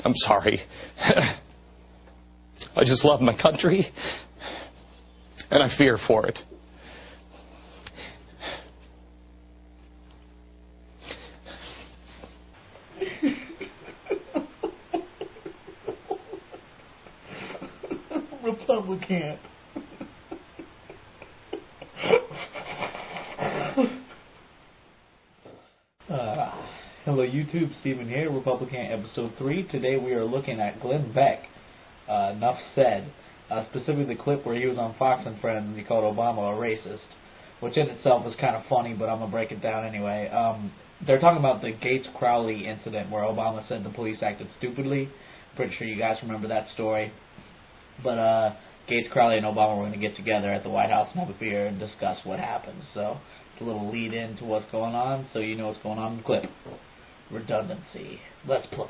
I'm sorry. I just love my country, and I fear for it. Republican. Hello YouTube, Stephen here, Republican episode 3. Today we are looking at Glenn Beck. Enough said. Specifically the clip where he was on Fox and Friends and he called Obama a racist, which in itself is kind of funny, but I'm going to break it down anyway. They're talking about the Gates Crowley incident where Obama said the police acted stupidly. Pretty sure you guys remember that story. But Gates Crowley and Obama were going to get together at the White House and have a beer and discuss what happened. So it's a little lead in to what's going on, so you know what's going on in the clip. Redundancy. Let's play.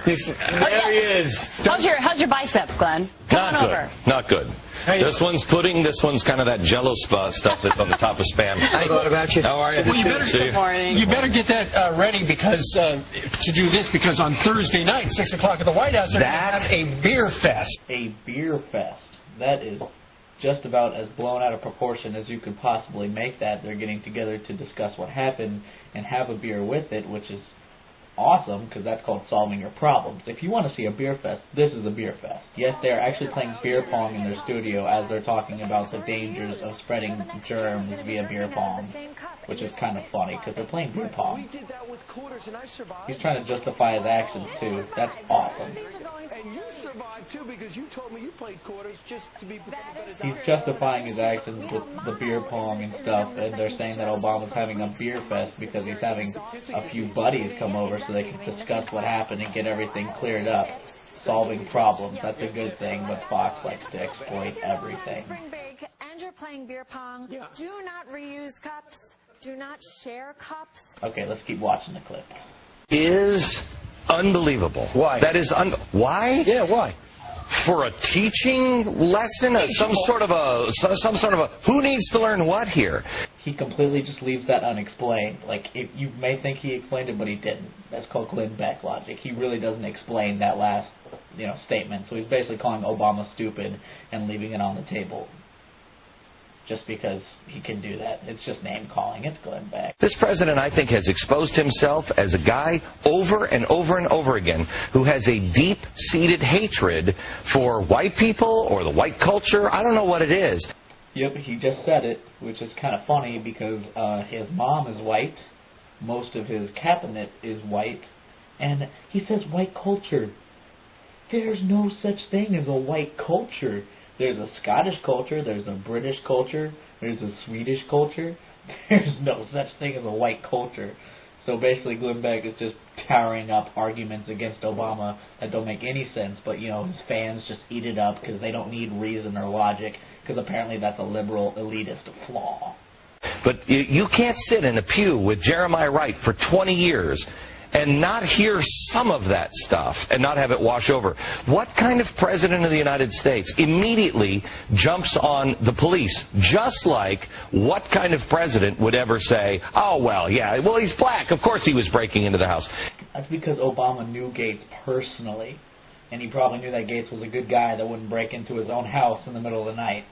There he is. How's your bicep, Glenn? Come on over. Not good. This one's pudding. This one's kind of that Jell-O stuff that's on the top of Spam. What about you? How are you? Well, Good morning. You better get that ready because to do this because on Thursday night, 6 o'clock at the White House, they're going to have a beer fest. A beer fest. That is just about as blown out of proportion as you could possibly make that. They're getting together to discuss what happened and have a beer with it, which is awesome because that's called solving your problems. If you want to see a beer fest, this is a beer fest. Yes, they're actually playing beer pong in their studio as they're talking about the dangers of spreading germs via beer pong, which is kind of funny because they're playing beer pong. He's trying to justify his actions too. That's awesome. And you survived too because you told me you played quarters just to be better. He's justifying his actions with the beer pong and stuff, and they're saying that Obama's having a beer fest because he's having a few buddies come over so they can discuss what happened and get everything cleared up. Solving problems, that's a good thing, but Fox likes to exploit everything. And you're playing beer pong. Do not reuse cups. Do not share cups. Okay, let's keep watching the clip. Is unbelievable. Why? That is why? Yeah, why? For a teaching lesson, some sort of a who needs to learn what here? He completely just leaves that unexplained. Like, you may think he explained it, but he didn't. That's called Glenn Beck logic. He really doesn't explain that last, statement. So he's basically calling Obama stupid and leaving it on the table. Just because he can do that. It's just name calling. It's Glenn Beck. This president, I think, has exposed himself as a guy over and over and over again who has a deep-seated hatred for white people or the white culture. I don't know what it is. Yep, he just said it, which is kind of funny because his mom is white, most of his cabinet is white, and he says white culture. There's no such thing as a white culture. There's a Scottish culture, there's a British culture, there's a Swedish culture. There's no such thing as a white culture. So basically Glenn Beck is just towering up arguments against Obama that don't make any sense, but his fans just eat it up because they don't need reason or logic, because apparently that's a liberal elitist flaw. But you can't sit in a pew with Jeremiah Wright for 20 years and not hear some of that stuff and not have it wash over. What kind of president of the United States immediately jumps on the police, just like what kind of president would ever say, oh, well, he's black. Of course he was breaking into the house. That's because Obama knew Gates personally, and he probably knew that Gates was a good guy that wouldn't break into his own house in the middle of the night.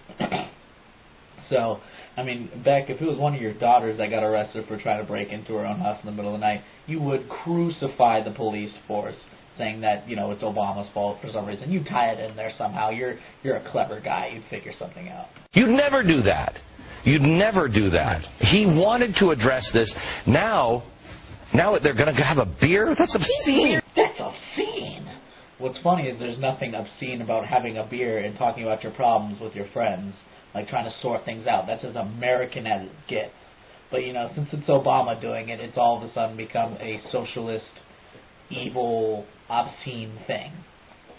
So, Beck, if it was one of your daughters that got arrested for trying to break into her own house in the middle of the night, you would crucify the police force, saying that, it's Obama's fault for some reason. You tie it in there somehow. You're a clever guy. You'd figure something out. You'd never do that. You'd never do that. He wanted to address this. Now they're going to have a beer? That's obscene. That's obscene. What's funny is there's nothing obscene about having a beer and talking about your problems with your friends. Like trying to sort things out. That's as American as it gets. But, since it's Obama doing it, it's all of a sudden become a socialist, evil, obscene thing.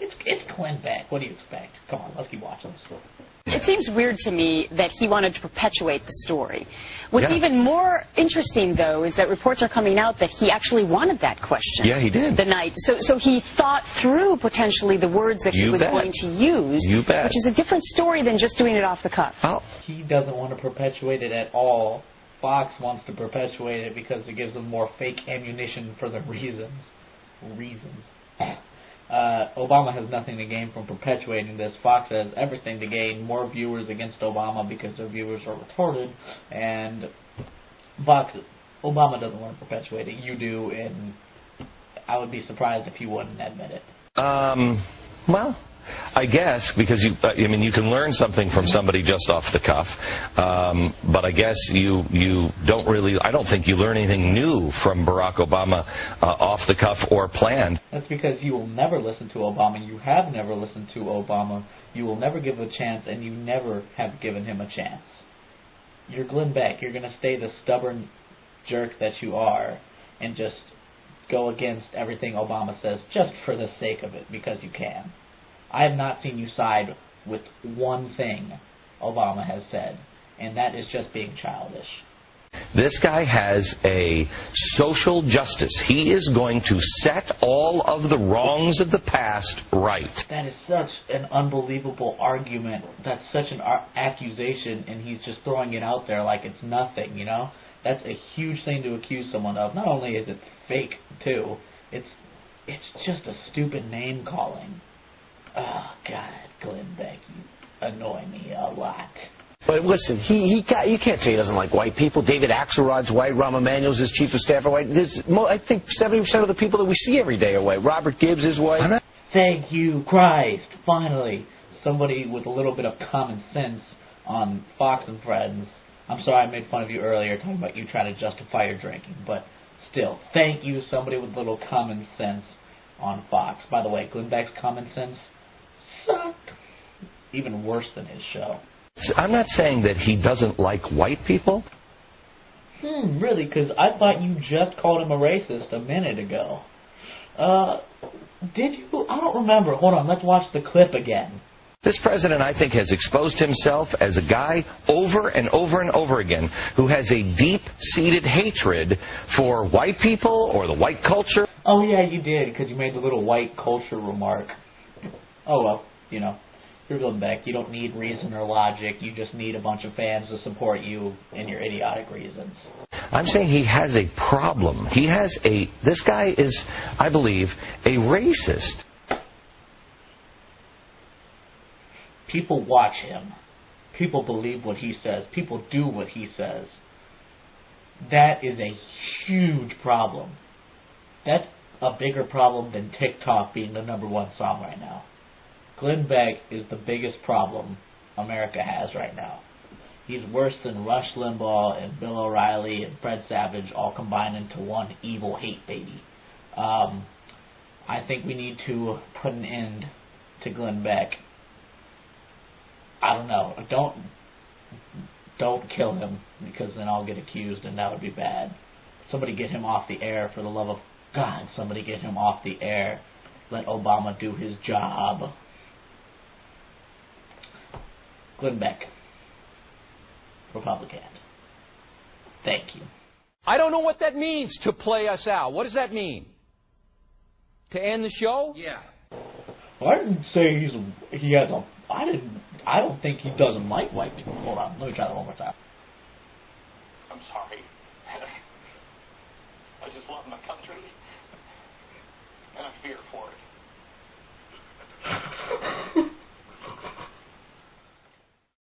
It's Glenn Beck. What do you expect? Come on, let's keep watching this. It seems weird to me that he wanted to perpetuate the story. What's even more interesting, though, is that reports are coming out that he actually wanted that question. Yeah, he did. The night. So he thought through potentially the words that he was going to use. You bet. Which is a different story than just doing it off the cuff. Oh. He doesn't want to perpetuate it at all. Fox wants to perpetuate it because it gives them more fake ammunition for the reasons. Obama has nothing to gain from perpetuating this. Fox has everything to gain, more viewers against Obama because their viewers are retarded, and Obama doesn't want to perpetuate it. You do, and I would be surprised if you wouldn't admit it. Well, I guess because you can learn something from somebody just off the cuff, but I guess you don't really. I don't think you learn anything new from Barack Obama off the cuff or planned. That's because you will never listen to Obama. You have never listened to Obama. You will never give a chance, and you never have given him a chance. You're Glenn Beck. You're going to stay the stubborn jerk that you are, and just go against everything Obama says just for the sake of it, because you can. I have not seen you side with one thing Obama has said, and that is just being childish. This guy has a social justice. He is going to set all of the wrongs of the past right. That is such an unbelievable argument. That's such an accusation, and he's just throwing it out there like it's nothing, you know? That's a huge thing to accuse someone of. Not only is it fake, too, it's just a stupid name-calling. Oh, God, Glenn Beck, you annoy me a lot. But listen, you can't say he doesn't like white people. David Axelrod's white. Rahm Emanuel's his chief of staff are white. I think 70% of the people that we see every day are white. Robert Gibbs is white. Thank you, Christ. Finally, somebody with a little bit of common sense on Fox and Friends. I'm sorry I made fun of you earlier talking about you trying to justify your drinking, but still, thank you, somebody with a little common sense on Fox. By the way, Glenn Beck's common sense sucked. Even worse than his show. I'm not saying that he doesn't like white people. Really? Because I thought you just called him a racist a minute ago. Did you? I don't remember. Hold on, let's watch the clip again. This president, I think, has exposed himself as a guy over and over and over again who has a deep-seated hatred for white people or the white culture. Oh, yeah, you did, because you made the little white culture remark. Oh, well, you know, you're Glenn Beck. You don't need reason or logic. You just need a bunch of fans to support you in your idiotic reasons. I'm saying he has a problem. This guy is, I believe, a racist. People watch him. People believe what he says. People do what he says. That is a huge problem. That's a bigger problem than TikTok being the #1 song right now. Glenn Beck is the biggest problem America has right now. He's worse than Rush Limbaugh and Bill O'Reilly and Fred Savage all combined into one evil hate baby. I think we need to put an end to Glenn Beck. I don't know. Don't kill him, because then I'll get accused, and that would be bad. Somebody get him off the air, for the love of God. Somebody get him off the air. Let Obama do his job. Glenn Beck, Republican. Thank you. I don't know what that means, to play us out. What does that mean? To end the show? Yeah. I didn't say he has a... I don't think he doesn't like white people. Hold on, let me try that one more time. I'm sorry. I just love my country, and I fear for it.